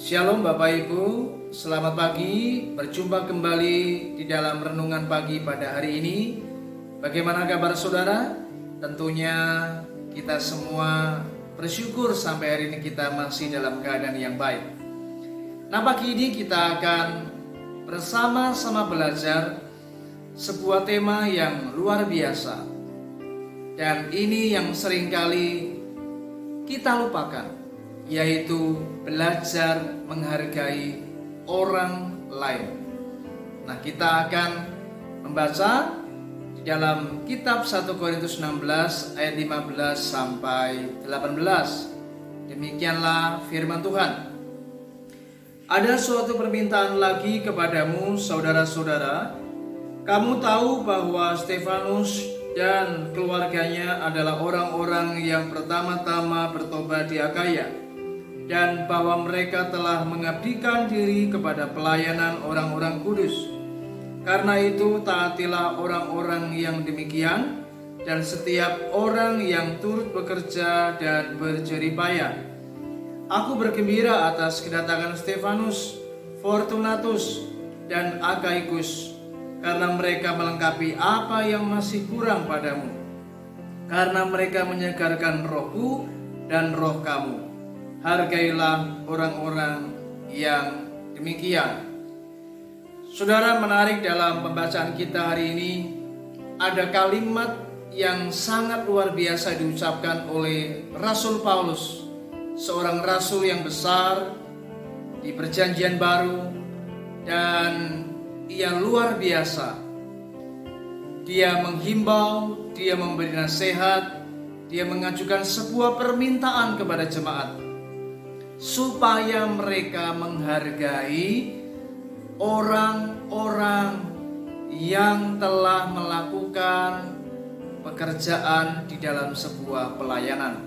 Shalom Bapak Ibu, selamat pagi. Berjumpa kembali di dalam renungan pagi pada hari ini. Bagaimana kabar saudara? Tentunya kita semua bersyukur sampai hari ini kita masih dalam keadaan yang baik. Nah, pagi ini kita akan bersama-sama belajar sebuah tema yang luar biasa. Dan ini yang seringkali kita lupakan, yaitu belajar menghargai orang lain. Nah, kita akan membaca di dalam kitab 1 Korintus 16 ayat 15 sampai 18. Demikianlah firman Tuhan. Ada suatu permintaan lagi kepadamu, saudara-saudara. Kamu tahu bahwa Stefanus dan keluarganya adalah orang-orang yang pertama-tama bertobat di Akaya, dan bahwa mereka telah mengabdikan diri kepada pelayanan orang-orang kudus. Karena itu taatilah orang-orang yang demikian, dan setiap orang yang turut bekerja dan berjeripayah. Aku bergembira atas kedatangan Stefanus, Fortunatus, dan Akaikus, karena mereka melengkapi apa yang masih kurang padamu, karena mereka menyegarkan rohku dan roh kamu. Hargailah orang-orang yang demikian. Saudara, menarik dalam pembacaan kita hari ini, ada kalimat yang sangat luar biasa diucapkan oleh Rasul Paulus, seorang rasul yang besar di Perjanjian Baru, dan ia luar biasa. Dia menghimbau, dia memberi nasihat, dia mengajukan sebuah permintaan kepada jemaat supaya mereka menghargai orang-orang yang telah melakukan pekerjaan di dalam sebuah pelayanan.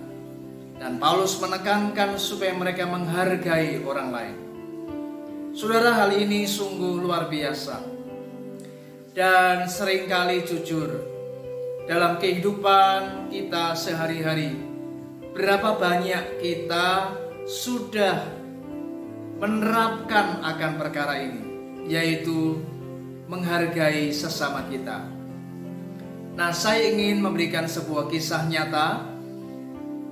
Dan Paulus menekankan supaya mereka menghargai orang lain. Saudara, hal ini sungguh luar biasa. Dan seringkali jujur, dalam kehidupan kita sehari-hari, berapa banyak kita sudah menerapkan akan perkara ini, yaitu menghargai sesama kita. Nah, saya ingin memberikan sebuah kisah nyata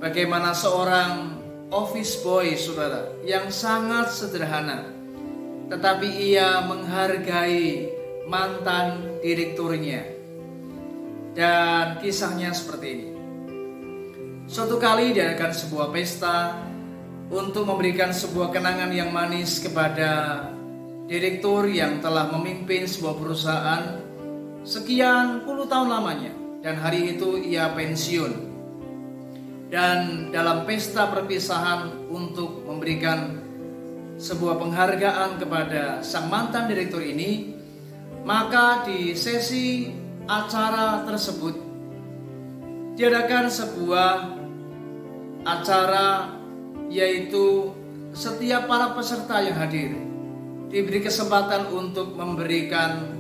bagaimana seorang office boy, saudara, yang sangat sederhana, tetapi ia menghargai mantan direkturnya. Dan kisahnya seperti ini. Suatu kali diadakan sebuah pesta untuk memberikan sebuah kenangan yang manis kepada direktur yang telah memimpin sebuah perusahaan sekian puluh tahun lamanya, dan hari itu ia pensiun. Dan dalam pesta perpisahan untuk memberikan sebuah penghargaan kepada sang mantan direktur ini, maka di sesi acara tersebut diadakan sebuah acara, yaitu setiap para peserta yang hadir diberi kesempatan untuk memberikan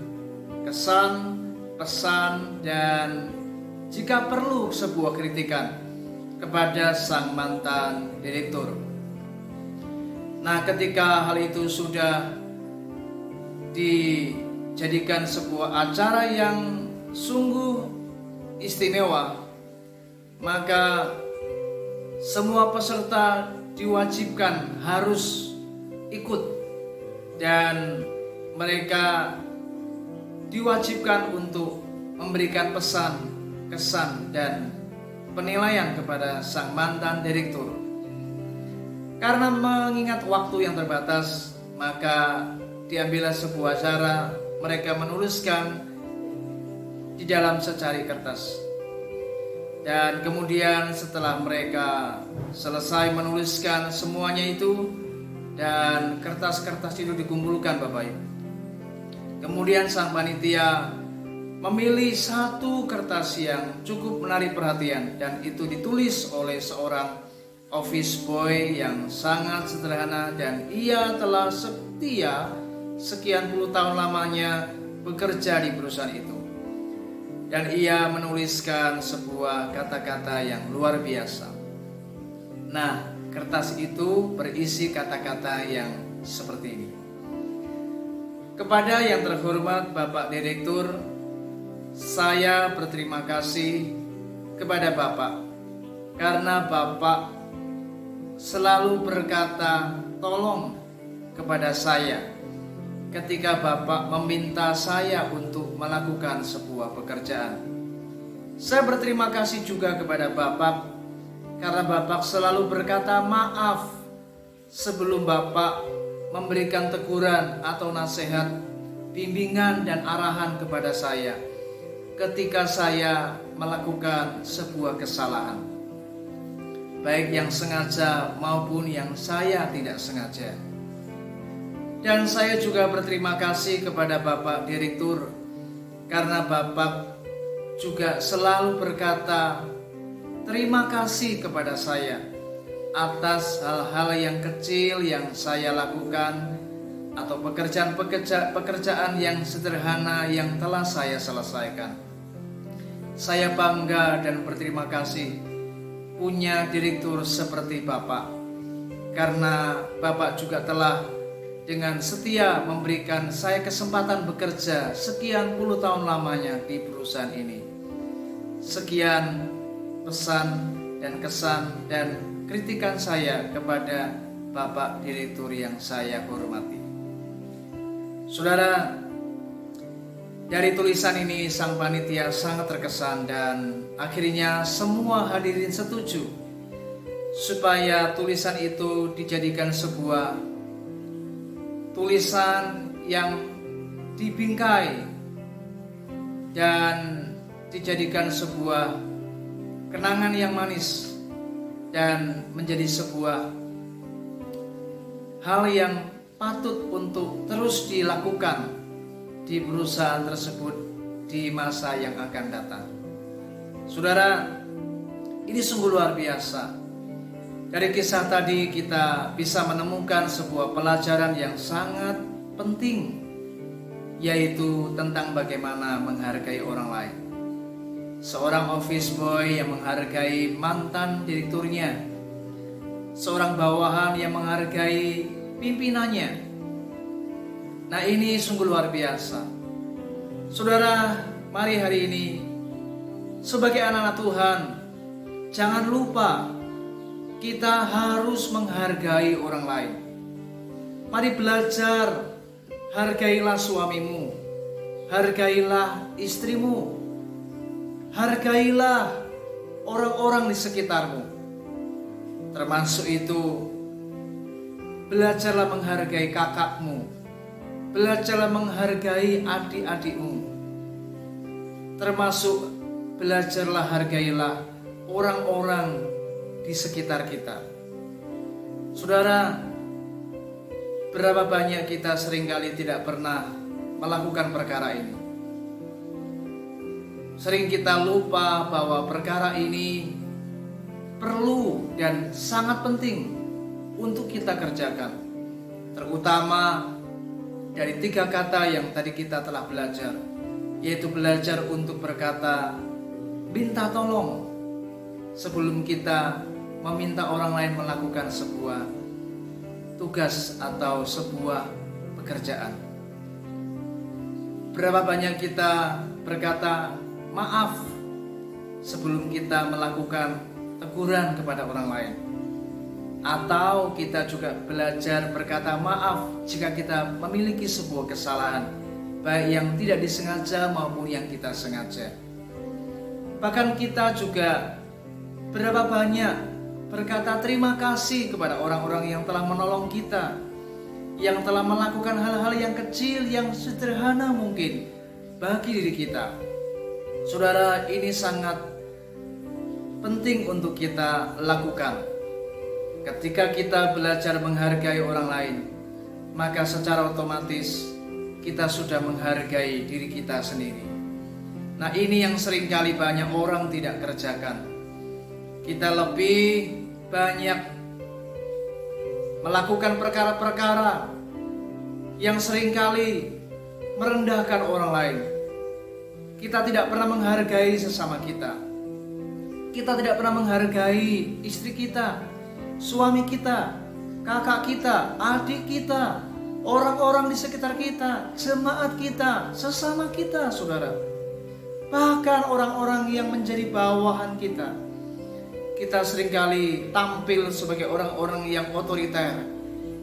kesan, pesan, dan jika perlu sebuah kritikan kepada sang mantan direktur. Nah, ketika hal itu sudah dijadikan sebuah acara yang sungguh istimewa, maka semua peserta diwajibkan harus ikut, dan mereka diwajibkan untuk memberikan pesan, kesan, dan penilaian kepada sang mantan direktur. Karena mengingat waktu yang terbatas, maka diambillah sebuah cara mereka menuliskan di dalam secari kertas. Dan kemudian setelah mereka selesai menuliskan semuanya itu, dan kertas-kertas itu dikumpulkan, Bapak Ibu, kemudian sang panitia memilih satu kertas yang cukup menarik perhatian, dan itu ditulis oleh seorang office boy yang sangat sederhana, dan ia telah setia sekian puluh tahun lamanya bekerja di perusahaan itu. Dan ia menuliskan sebuah kata-kata yang luar biasa. Nah, Kertas itu berisi kata-kata yang seperti ini. Kepada yang terhormat Bapak Direktur, saya berterima kasih kepada Bapak karena Bapak selalu berkata tolong kepada saya ketika Bapak meminta saya untuk melakukan sebuah pekerjaan. Saya berterima kasih juga kepada Bapak karena Bapak selalu berkata maaf sebelum Bapak memberikan teguran atau nasihat, bimbingan dan arahan kepada saya ketika saya melakukan sebuah kesalahan, baik yang sengaja maupun yang saya tidak sengaja. Dan saya juga berterima kasih kepada Bapak Direktur karena Bapak juga selalu berkata terima kasih kepada saya atas hal-hal yang kecil yang saya lakukan atau pekerjaan yang sederhana yang telah saya selesaikan. Saya bangga dan berterima kasih punya direktur seperti Bapak, karena Bapak juga telah dengan setia memberikan saya kesempatan bekerja sekian puluh tahun lamanya di perusahaan ini. Sekian pesan dan kesan dan kritikan saya kepada Bapak Direktur yang saya hormati. Saudara, dari tulisan ini sang panitia sangat terkesan dan akhirnya semua hadirin setuju supaya tulisan itu dijadikan sebuah tulisan yang dibingkai dan dijadikan sebuah kenangan yang manis dan menjadi sebuah hal yang patut untuk terus dilakukan di perusahaan tersebut di masa yang akan datang. Saudara, ini sungguh luar biasa. Dari kisah tadi kita bisa menemukan sebuah pelajaran yang sangat penting, yaitu tentang bagaimana menghargai orang lain. Seorang office boy yang menghargai mantan direkturnya, seorang bawahan yang menghargai pimpinannya. Nah, ini sungguh luar biasa. Saudara, mari hari ini sebagai anak-anak Tuhan, jangan lupa kita harus menghargai orang lain. Mari belajar, hargailah suamimu, hargailah istrimu, hargailah orang-orang di sekitarmu. Termasuk itu, belajarlah menghargai kakakmu, belajarlah menghargai adik-adikmu. Termasuk belajarlah hargailah orang-orang di sekitar kita. Saudara, berapa banyak kita seringkali tidak pernah melakukan perkara ini. Sering kita lupa bahwa perkara ini perlu dan sangat penting untuk kita kerjakan. Terutama dari 3 kata yang tadi kita telah belajar, yaitu belajar untuk berkata minta tolong sebelum kita meminta orang lain melakukan sebuah tugas atau sebuah pekerjaan. Berapa banyak kita berkata maaf sebelum kita melakukan teguran kepada orang lain. Atau kita juga belajar berkata maaf jika kita memiliki sebuah kesalahan, baik yang tidak disengaja maupun yang kita sengaja. Bahkan kita juga berapa banyak berkata terima kasih kepada orang-orang yang telah menolong kita, yang telah melakukan hal-hal yang kecil, yang sederhana mungkin bagi diri kita. Saudara, ini sangat penting untuk kita lakukan. Ketika kita belajar menghargai orang lain, maka secara otomatis kita sudah menghargai diri kita sendiri. Nah, ini yang seringkali banyak orang tidak kerjakan. Kita lebih banyak melakukan perkara-perkara yang seringkali merendahkan orang lain. Kita tidak pernah menghargai sesama kita. Kita tidak pernah menghargai istri kita. suami kita, kakak kita, adik kita, orang-orang di sekitar kita, jemaat kita, sesama kita, saudara. Bahkan orang-orang yang menjadi bawahan kita. Kita seringkali tampil sebagai orang-orang yang otoriter.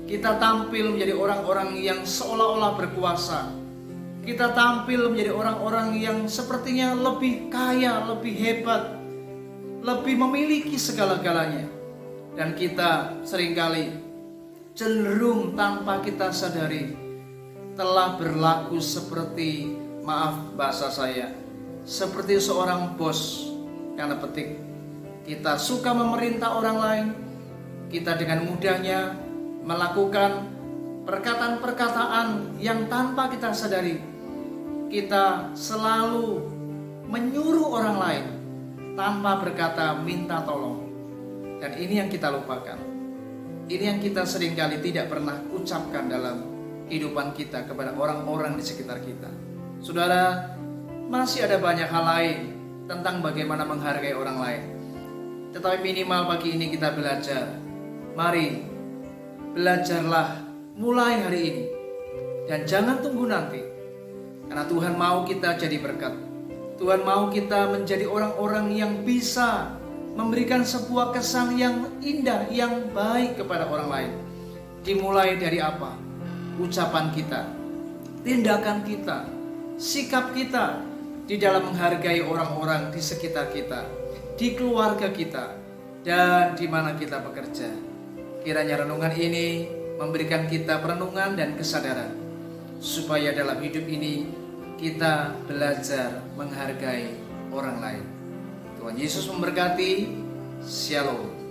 Kita tampil menjadi orang-orang yang seolah-olah berkuasa. Kita tampil menjadi orang-orang yang sepertinya lebih kaya, lebih hebat, lebih memiliki segala-galanya. Dan kita seringkali cenderung tanpa kita sadari telah berlaku seperti, maaf bahasa saya, seperti seorang bos karena petik. Kita suka memerintah orang lain. Kita dengan mudahnya melakukan perkataan-perkataan yang tanpa kita sadari. Kita selalu menyuruh orang lain tanpa berkata minta tolong. Dan ini yang kita lupakan. Ini yang kita seringkali tidak pernah ucapkan dalam kehidupan kita kepada orang-orang di sekitar kita. Saudara, masih ada banyak hal lain tentang bagaimana menghargai orang lain. Tetapi minimal pagi ini kita belajar. Mari, belajarlah mulai hari ini. Dan jangan tunggu nanti. Karena Tuhan mau kita jadi berkat. Tuhan mau kita menjadi orang-orang yang bisa memberikan sebuah kesan yang indah, yang baik kepada orang lain. Dimulai dari apa? Ucapan kita, tindakan kita, sikap kita di dalam menghargai orang-orang di sekitar kita, di keluarga kita, dan di mana kita bekerja. Kiranya renungan ini memberikan kita perenungan dan kesadaran, supaya dalam hidup ini kita belajar menghargai orang lain. Tuhan Yesus memberkati. Shalom.